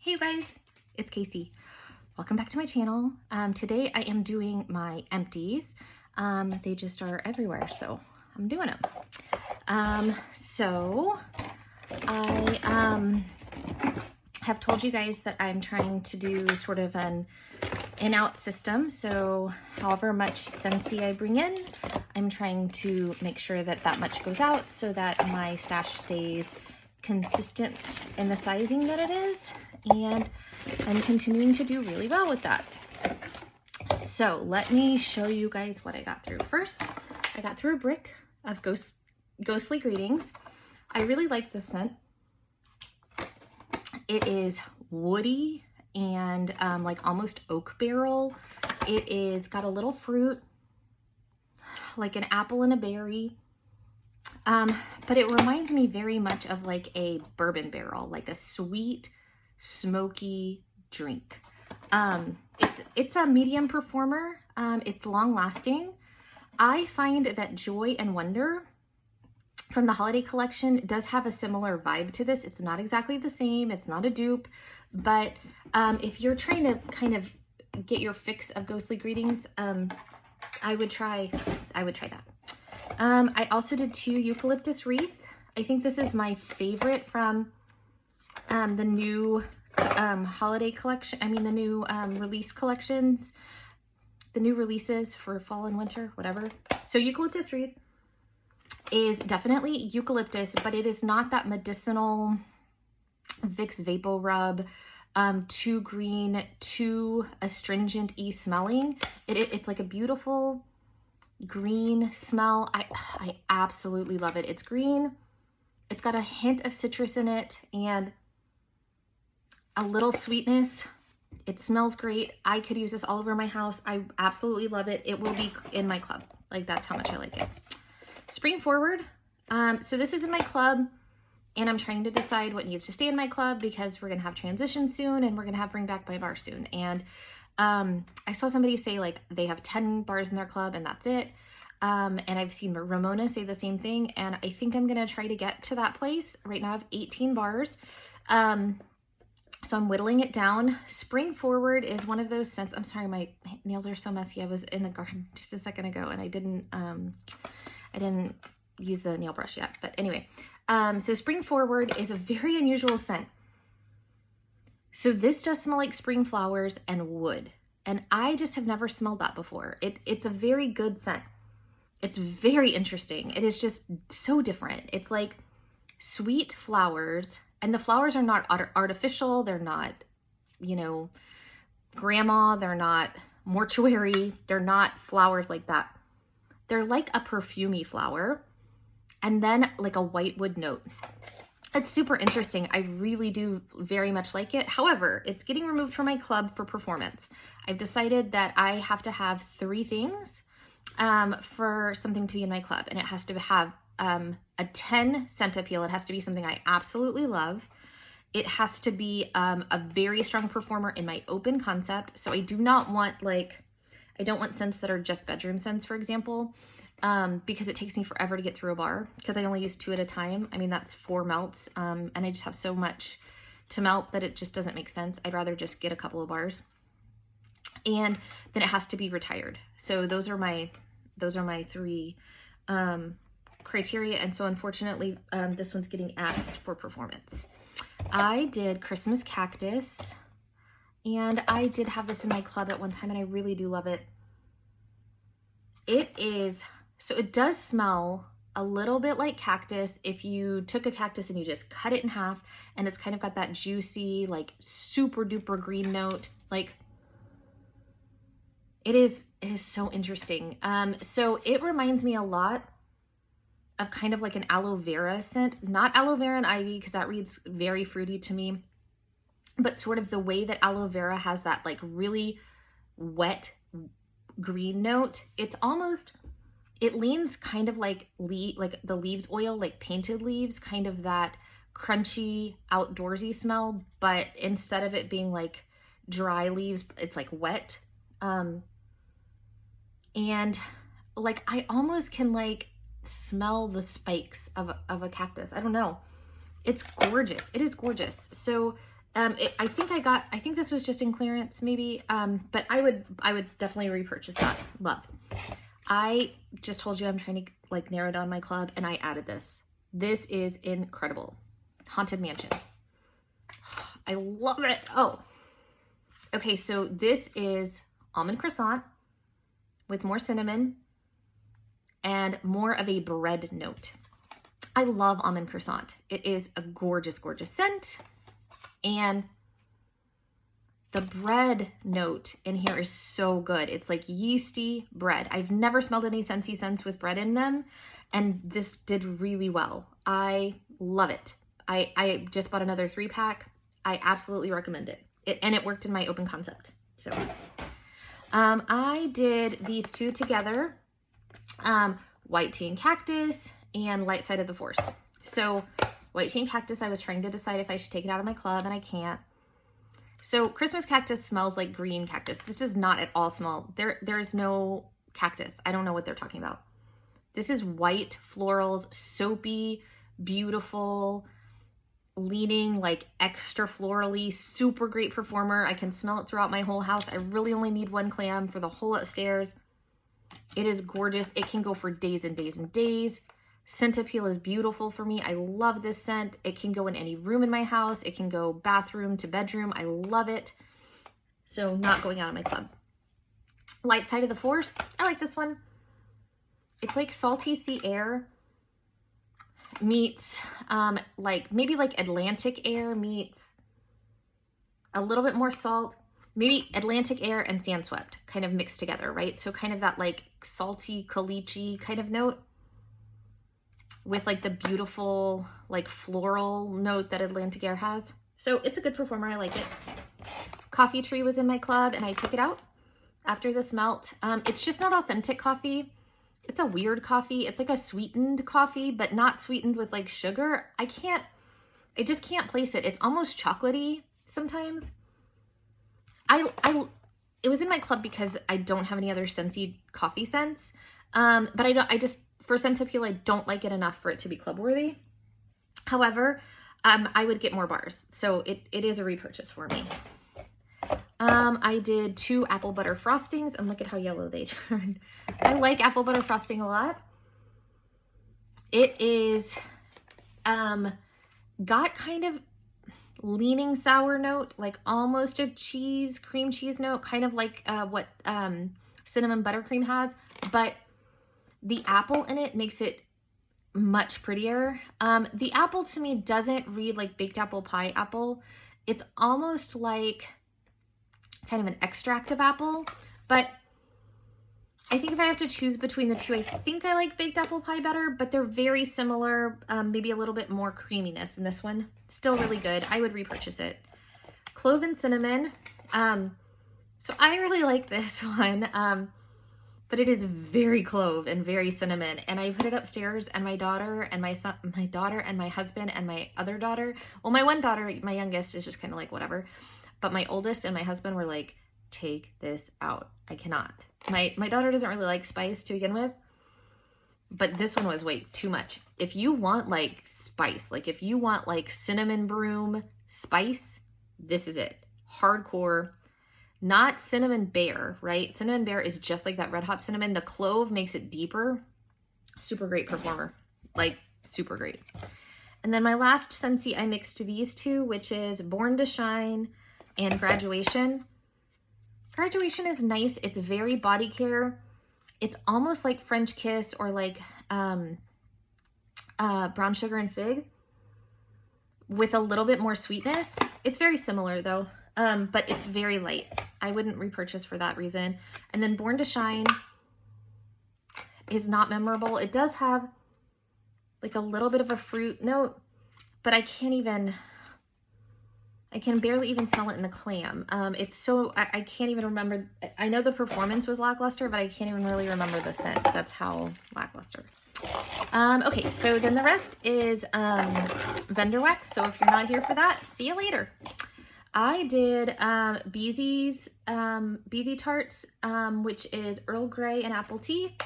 Hey you guys, it's Casey. Welcome back to my channel. Today I am doing my empties. They just are everywhere, so I'm doing them. So I have told you guys that I'm trying to do sort of an in-out system. So however much Scentsy I bring in, I'm trying to make sure that that much goes out so that my stash stays consistent in the sizing that it is. And I'm continuing to do really well with that. So let me show you guys what I got through. First, I got through a brick of Ghostly Greetings. I really like this scent. It is woody and like almost oak barrel. It is got a little fruit, like an apple and a berry. But it reminds me very much of like a bourbon barrel, like a sweet, smoky drink. It's a medium performer. It's long lasting. I find that Joy and Wonder from the holiday collection does have a similar vibe to this. It's not exactly the same. It's not a dupe, but if you're trying to kind of get your fix of Ghostly Greetings, I would try that. I also did 2 Eucalyptus Wreath. I think this is my favorite from the new holiday collection. I mean, the new release collections, the new releases for fall and winter, whatever. So Eucalyptus Wreath is definitely eucalyptus, but it is not that medicinal Vicks Vapo Rub, too green, too astringent-y smelling. It's like a beautiful green smell. I absolutely love it. It's green. It's got a hint of citrus in it and a little sweetness. It smells great. I could use this all over my house. I absolutely love it. It will be in my club. Like, that's how much I like it. Spring Forward. So this is in my club, and I'm trying to decide what needs to stay in my club because we're going to have transition soon and we're going to have Bring Back My Bar soon. And I saw somebody say like they have 10 bars in their club and that's it. And I've seen Ramona say the same thing. And I think I'm going to try to get to that place. Right now I have 18 bars. So I'm whittling it down. Spring Forward is one of those scents. I'm sorry, my nails are so messy. I was in the garden just a second ago and I didn't use the nail brush yet. But anyway, so Spring Forward is a very unusual scent. So this does smell like spring flowers and wood. And I just have never smelled that before. It's a very good scent. It's very interesting. It is just so different. It's like sweet flowers, and the flowers are not artificial. They're not, you know, grandma. They're not mortuary. They're not flowers like that. They're like a perfumey flower and then like a white wood note. It's super interesting. I really do very much like it. However, it's getting removed from my club for performance. I've decided that I have to have 3 things for something to be in my club. And it has to have a 10 scent appeal. It has to be something I absolutely love. It has to be a very strong performer in my open concept. So I do not want like, I don't want scents that are just bedroom scents, for example. Because it takes me forever to get through a bar because I only use 2 at a time. I mean, that's 4 melts. And I just have so much to melt that it just doesn't make sense. I'd rather just get a couple of bars. And then it has to be retired. So those are my 3 criteria. And so unfortunately, this one's getting axed for performance. I did Christmas Cactus, and I did have this in my club at one time, and I really do love it. So it does smell a little bit like cactus if you took a cactus and you just cut it in half, and it's kind of got that juicy, like super duper green note. Like it is so interesting. So it reminds me a lot of kind of like an aloe vera scent, not aloe vera and ivy because that reads very fruity to me, but sort of the way that aloe vera has that like really wet green note. It's almost, it leans kind of like the leaves oil, like painted leaves, kind of that crunchy outdoorsy smell, but instead of it being like dry leaves, it's like wet. And like I almost can like smell the spikes of a cactus. I don't know. It's gorgeous. It is gorgeous. So I think this was just in clearance maybe, but I would definitely repurchase that. Love. I just told you I'm trying to like narrow down my club, and I added this. This is incredible. Haunted Mansion. I love it. Oh, okay. So this is Almond Croissant with more cinnamon and more of a bread note. I love Almond Croissant. It is a gorgeous, gorgeous scent. And the bread note in here is so good. It's like yeasty bread. I've never smelled any scentsy scents with bread in them, and this did really well. I love it. I just bought another 3-pack. I absolutely recommend it. And it worked in my open concept. So I did these two together, White Tea and Cactus and Light Side of the Force. So White Tea and Cactus, I was trying to decide if I should take it out of my club, and I can't. So Christmas cactus smells like green cactus. This does not at all smell. There is no cactus. I don't know what they're talking about. This is white florals, soapy, beautiful, leaning like extra florally, super great performer. I can smell it throughout my whole house. I really only need one clam for the whole upstairs. It is gorgeous. It can go for days and days and days. Scent appeal is beautiful for me. I love this scent. It can go in any room in my house. It can go bathroom to bedroom. I love it. So not going out of my club. Light Side of the Force. I like this one. It's like salty sea air meets like maybe like Atlantic air meets a little bit more salt. Maybe Atlantic air and sand swept kind of mixed together, right? So kind of that like salty caliche kind of note, with like the beautiful like floral note that Atlantic air has. So it's a good performer. I like it. Coffee Tree was in my club, and I took it out after this melt. It's just not authentic coffee. It's a weird coffee. It's like a sweetened coffee, but not sweetened with like sugar. I just can't place it. It's almost chocolatey sometimes. It was in my club because I don't have any other scentsy coffee scents. But for scent appeal, I don't like it enough for it to be club worthy. However, I would get more bars. So it is a repurchase for me. I did 2 apple butter frostings, and look at how yellow they turned. I like apple butter frosting a lot. It is got kind of leaning sour note, like almost a cream cheese note, kind of like what cinnamon buttercream has, but the apple in it makes it much prettier. The apple to me doesn't read like baked apple pie apple. It's almost like kind of an extract of apple, but I think if I have to choose between the two, I think I like baked apple pie better, but they're very similar, maybe a little bit more creaminess in this one. Still really good. I would repurchase it. Cloven Cinnamon. So I really like this one, but it is very clove and very cinnamon. And I put it upstairs, and my daughter and my son, my daughter and my husband and my other daughter, well, my one daughter, my youngest, is just kind of like whatever, but my oldest and my husband were like, take this out. I cannot. My daughter doesn't really like spice to begin with, but this one was way too much. If you want like spice, like if you want like cinnamon broom spice, this is it. Hardcore, not cinnamon bear, right? Cinnamon bear is just like that red hot cinnamon. The clove makes it deeper. Super great performer, like super great. And then my last Scentsy, I mixed these two, which is Born to Shine and Graduation. Graduation is nice. It's very body care. It's almost like French Kiss or like Brown Sugar and Fig with a little bit more sweetness. It's very similar though, but it's very light. I wouldn't repurchase for that reason. And then Born to Shine is not memorable. It does have like a little bit of a fruit note, but I can barely even smell it in the clam. It's so, I can't even remember. I know the performance was lackluster, but I can't even really remember the scent. That's how lackluster. Okay, so then the rest is vendor wax. So if you're not here for that, see you later. I did Beezy Tarts, which is Earl Grey and apple tea.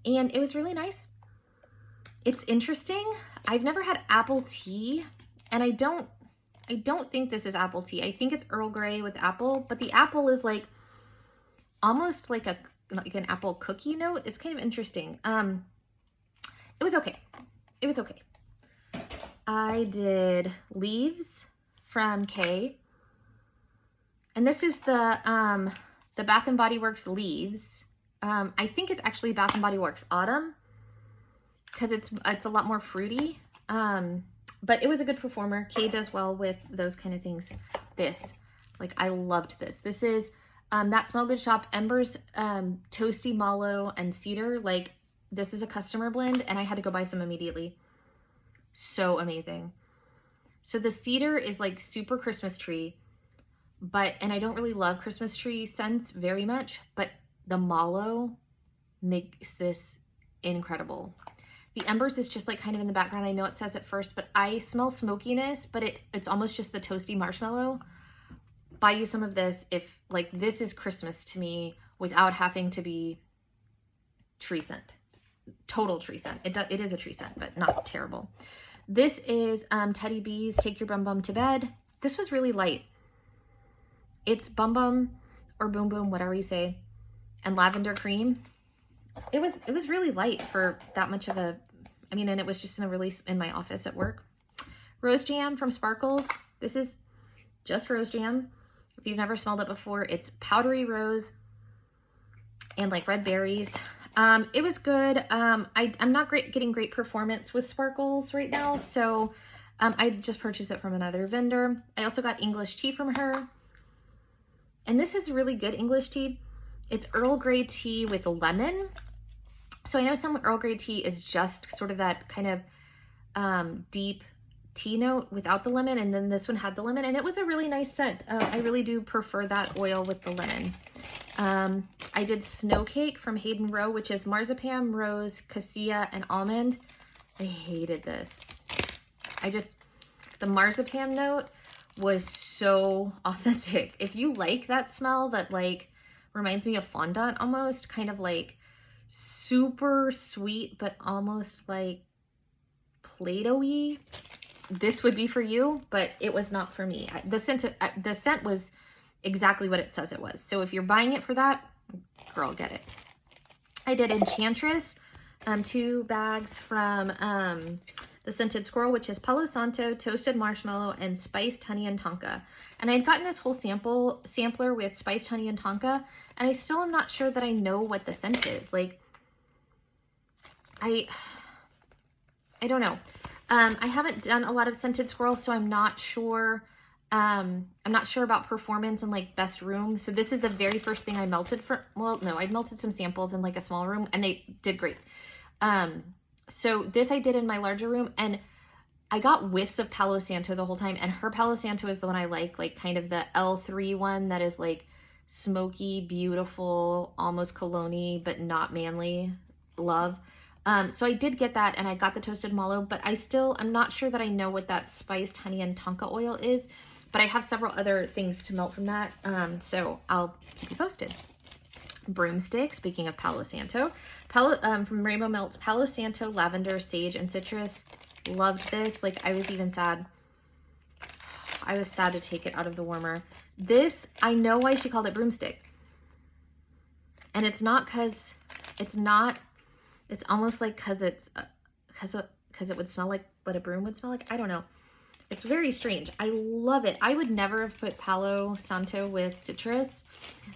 And it was really nice. It's interesting. I've never had apple tea, and I don't I don't think this is apple tea. I think it's Earl Grey with apple, but the apple is like almost like an apple cookie note. It's kind of interesting. It was okay. It was okay. I did Leaves from Kay. And this is the Bath & Body Works Leaves. I think it's actually Bath & Body Works Autumn because it's a lot more fruity. But it was a good performer. Kay does well with those kind of things. This, like, I loved this. This is That Smell Good Shop Embers, Toasty, Mallow, and Cedar. Like, this is a customer blend, and I had to go buy some immediately. So amazing. So the Cedar is like super Christmas tree, and I don't really love Christmas tree scents very much, but the Mallow makes this incredible. The Embers is just like kind of in the background. I know it says it first, but I smell smokiness, but it's almost just the toasty marshmallow. Buy you some of this if, like, this is Christmas to me without having to be tree scent. Total tree scent. It is a tree scent, but not terrible. This is Teddy B's Take Your Bum Bum to Bed. This was really light. It's Bum Bum or Boom Boom, whatever you say, and lavender cream. It was really light for that much of a, I mean, and it was just in a release in my office at work. Rose Jam from Sparkles. This is just Rose Jam. If you've never smelled it before, it's powdery rose and like red berries. It was good. I'm not getting great performance with Sparkles right now, so I just purchased it from another vendor. I also got English tea from her. And this is really good English tea. It's Earl Grey tea with lemon. So I know some Earl Grey tea is just sort of that kind of deep tea note without the lemon, and then this one had the lemon, and it was a really nice scent. I really do prefer that oil with the lemon. I did Snow Cake from Hayden Row, which is marzipan, rose, cassia, and almond. I hated this. The marzipan note was so authentic. If you like that smell that like reminds me of fondant almost, kind of like super sweet, but almost like Play-Doh-y, this would be for you, but it was not for me. The scent was exactly what it says it was. So if you're buying it for that, girl, get it. I did Enchantress, 2 bags from the Scented Squirrel, which is Palo Santo, Toasted Marshmallow, and Spiced Honey and Tonka. And I had gotten this whole sampler with Spiced Honey and Tonka, and I still am not sure that I know what the scent is. Like, I don't know. I haven't done a lot of Scented Squirrel, so I'm not sure. I'm not sure about performance and like best room. So this is the very first thing I melted for. Well, no, I melted some samples in like a small room, and they did great. So this I did in my larger room, and I got whiffs of Palo Santo the whole time, and her Palo Santo is the one I like kind of the L3 one that is like smoky, beautiful, almost cologne-y, but not manly. Love. So I did get that, and I got the Toasted Mallow, but I'm not sure that I know what that Spiced Honey and Tonka oil is, but I have several other things to melt from that, so I'll keep you posted. Broomstick, speaking of Palo Santo, from Rainbow Melts, Palo Santo, lavender, sage, and citrus. Loved this. Like, I was even sad. I was sad to take it out of the warmer. This, I know why she called it Broomstick. And it's not because, it's almost like because it would smell like what a broom would smell like. I don't know. It's very strange. I love it. I would never have put Palo Santo with citrus.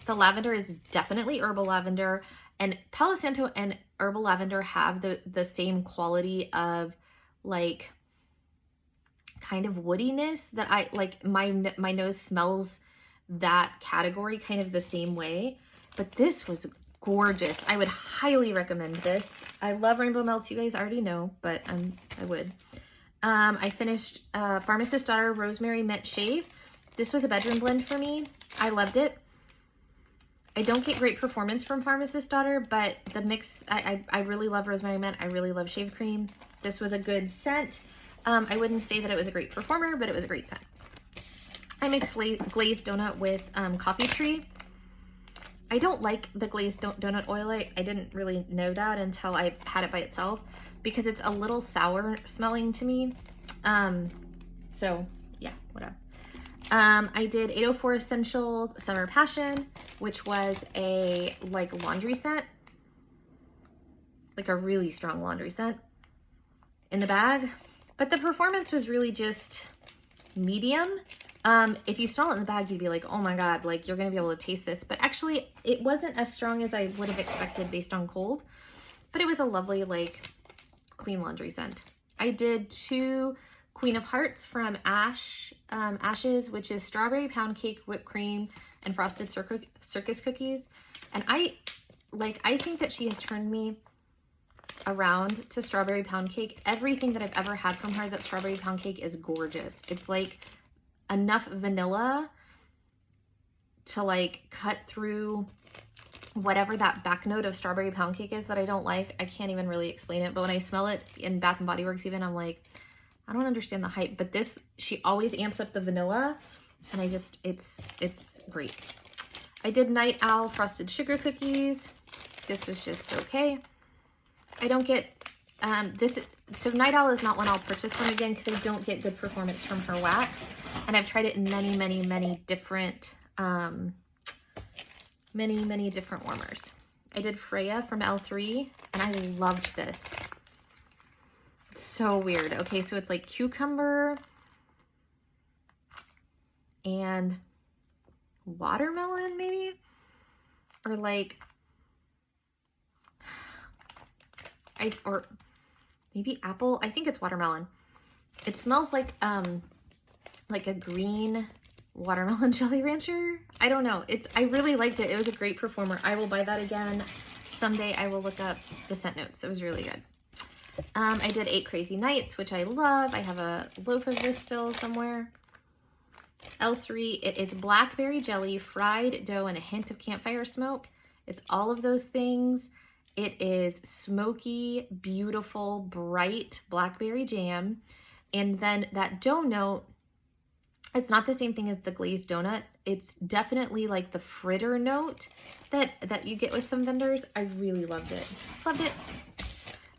The lavender is definitely herbal lavender, and Palo Santo and herbal lavender have the same quality of like kind of woodiness that I like. My nose smells that category kind of the same way, but this was gorgeous. I would highly recommend this. I love Rainbow Melts, you guys already know, but I would. I finished Pharmacist Daughter Rosemary Mint Shave. This was a bedroom blend for me. I loved it. I don't get great performance from Pharmacist Daughter, but the mix, I really love Rosemary Mint. I really love shave cream. This was a good scent. I wouldn't say that it was a great performer, but it was a great scent. I mixed glazed donut with coffee tree. I don't like the glazed donut oil. I didn't really know that until I had it by itself because it's a little sour smelling to me. So Yeah, whatever. I did 804 Essentials Summer Passion, which was a like laundry scent, like a really strong laundry scent in the bag. But the performance was really just medium. If you smell it in the bag, you'd be like, oh my God, like you're gonna be able to taste this. But actually it wasn't as strong as I would have expected based on cold, but it was a lovely, like clean laundry scent. I did 2 Queen of Hearts from Ashes, which is strawberry pound cake, whipped cream, and frosted circus cookies. And I think that she has turned me around to strawberry pound cake. Everything that I've ever had from her, that strawberry pound cake is gorgeous. It's like enough vanilla to like cut through whatever that back note of strawberry pound cake is that I don't like. I can't even really explain it, but when I smell it in Bath and Body Works even, I'm like, I don't understand the hype. But this, she always amps up the vanilla, and I just, it's great. I did Night Owl Frosted Sugar Cookies. This was just okay. I don't get this, so Night Owl is not one I'll purchase one again because I don't get good performance from her wax. And I've tried it in many different, many different warmers. I did Freya from L3, and I loved this. It's so weird. Okay, so it's like cucumber and watermelon maybe? Or like, or maybe apple. I think it's watermelon. It smells like a green watermelon Jolly Rancher. I don't know. I really liked it. It was a great performer. I will buy that again. Someday I will look up the scent notes. It was really good. I did 8 Crazy Nights, which I love. I have a loaf of this still somewhere. L3, it is blackberry jelly, fried dough, and a hint of campfire smoke. It's all of those things. It is smoky, beautiful, bright blackberry jam. And then that dough note, it's not the same thing as the glazed donut. It's definitely like the fritter note that you get with some vendors. I really loved it. Loved it.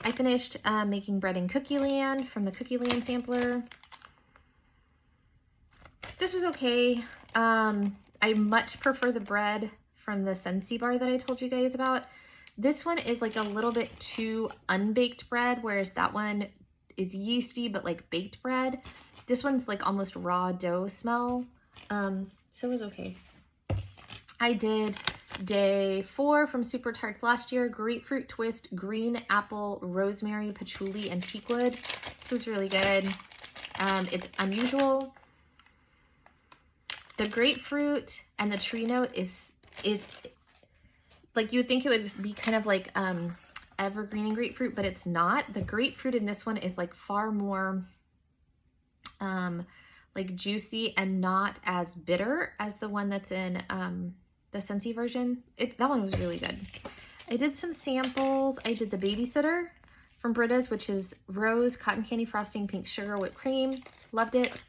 I finished making bread in Cookie Land from the Cookie Land sampler. This was okay. I much prefer the bread from the Scentsy bar that I told you guys about. This one is like a little bit too unbaked bread, whereas that one is yeasty, but like baked bread. This one's like almost raw dough smell. So it was okay. I did day 4 from Super Tarts last year. Grapefruit twist, green apple, rosemary, patchouli, and teakwood. This is really good. It's unusual. The grapefruit and the tree note is like, you would think it would just be kind of like evergreen and grapefruit, but it's not. The grapefruit in this one is like far more like juicy and not as bitter as the one that's in the Scentsy version. That one was really good. I did some samples. I did the Babysitter from Britta's, which is rose, cotton candy frosting, pink sugar, whipped cream. Loved it.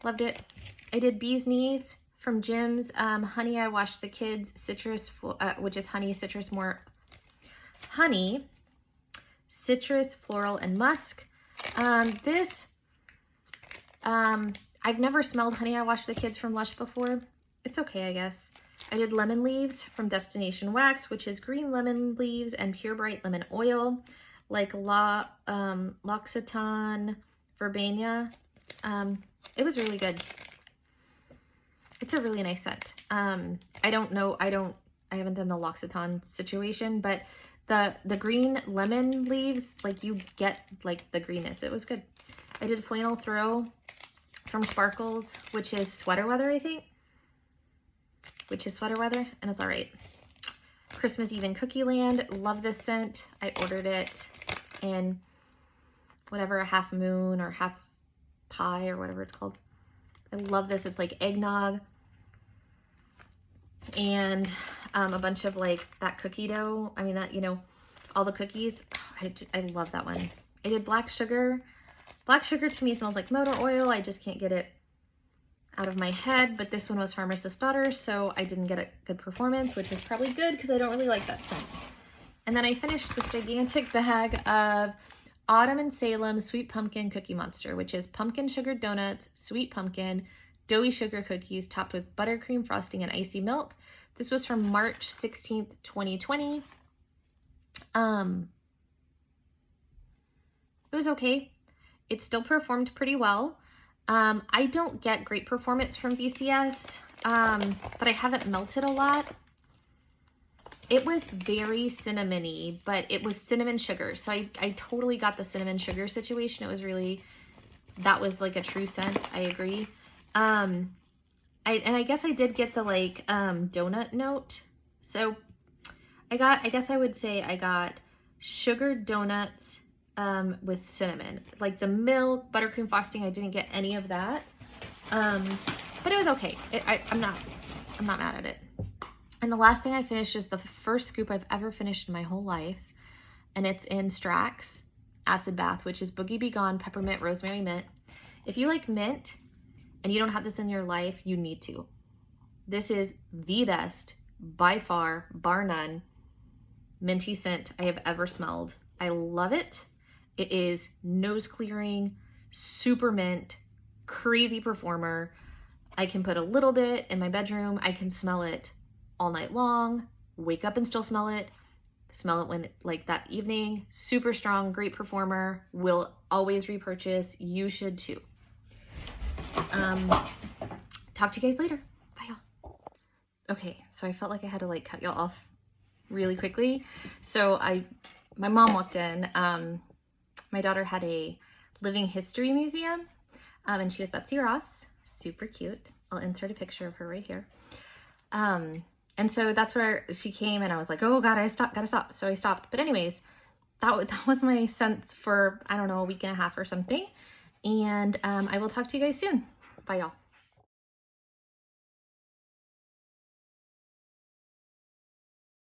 Loved it. I did Bee's Knees from Jim's. Honey I Washed the Kids, citrus, which is honey, citrus, honey, citrus, floral, and musk. I've never smelled Honey I Washed the Kids from Lush before. It's okay, I guess. I did Lemon Leaves from Destination Wax, which is green lemon leaves and pure bright lemon oil, like L'Occitane Verbena. It was really good. It's a really nice scent. I haven't done the L'Occitane situation, but the green lemon leaves, like you get like the greenness. It was good. I did Flannel Throw from Sparkles, which is Sweater Weather, I think. Which is Sweater Weather, and it's all right. Christmas Eve in Cookie Land. Love this scent. I ordered it in whatever, a half moon or half pie or whatever it's called. I love this. It's like eggnog and a bunch of like that cookie dough. I mean, that, you know, all the cookies. Oh, I love that one. I did Black Sugar. Black Sugar to me smells like motor oil. I just can't get it out of my head, but this one was Pharmacist's Daughter, so I didn't get a good performance, which was probably good because I don't really like that scent. And then I finished this gigantic bag of Autumn in Salem Sweet Pumpkin Cookie Monster, which is pumpkin sugar donuts, sweet pumpkin, doughy sugar cookies topped with buttercream frosting and icy milk. This was from March 16th, 2020. It was okay. It still performed pretty well. I don't get great performance from VCS, but I haven't melted a lot. It was very cinnamony, but it was cinnamon sugar. So I totally got the cinnamon sugar situation. It was really, that was like a true scent. I agree. And I guess I did get the like, donut note. So I guess I would say I got sugar donuts, with cinnamon, like the milk, buttercream frosting. I didn't get any of that. But it was okay. I'm not mad at it. And the last thing I finished is the first scoop I've ever finished in my whole life. And it's in Strax Acid Bath, which is Boogie Be Gone Peppermint Rosemary Mint. If you like mint and you don't have this in your life, you need to. This is the best, by far, bar none, minty scent I have ever smelled. I love it. It is nose clearing, super mint, crazy performer. I can put a little bit in my bedroom. I can smell it all night long, wake up and still smell it when like that evening. Super strong, great performer, will always repurchase. You should too. Talk to you guys later. Bye y'all. Okay, so I felt like I had to like cut y'all off really quickly. So my mom walked in. My daughter had a living history museum, and she was Betsy Ross, super cute. I'll insert a picture of her right here. And so that's where she came, and I was like, oh God, gotta stop. So I stopped. But anyways, that was my sense for, I don't know, a week and a half or something. And I will talk to you guys soon. Bye y'all.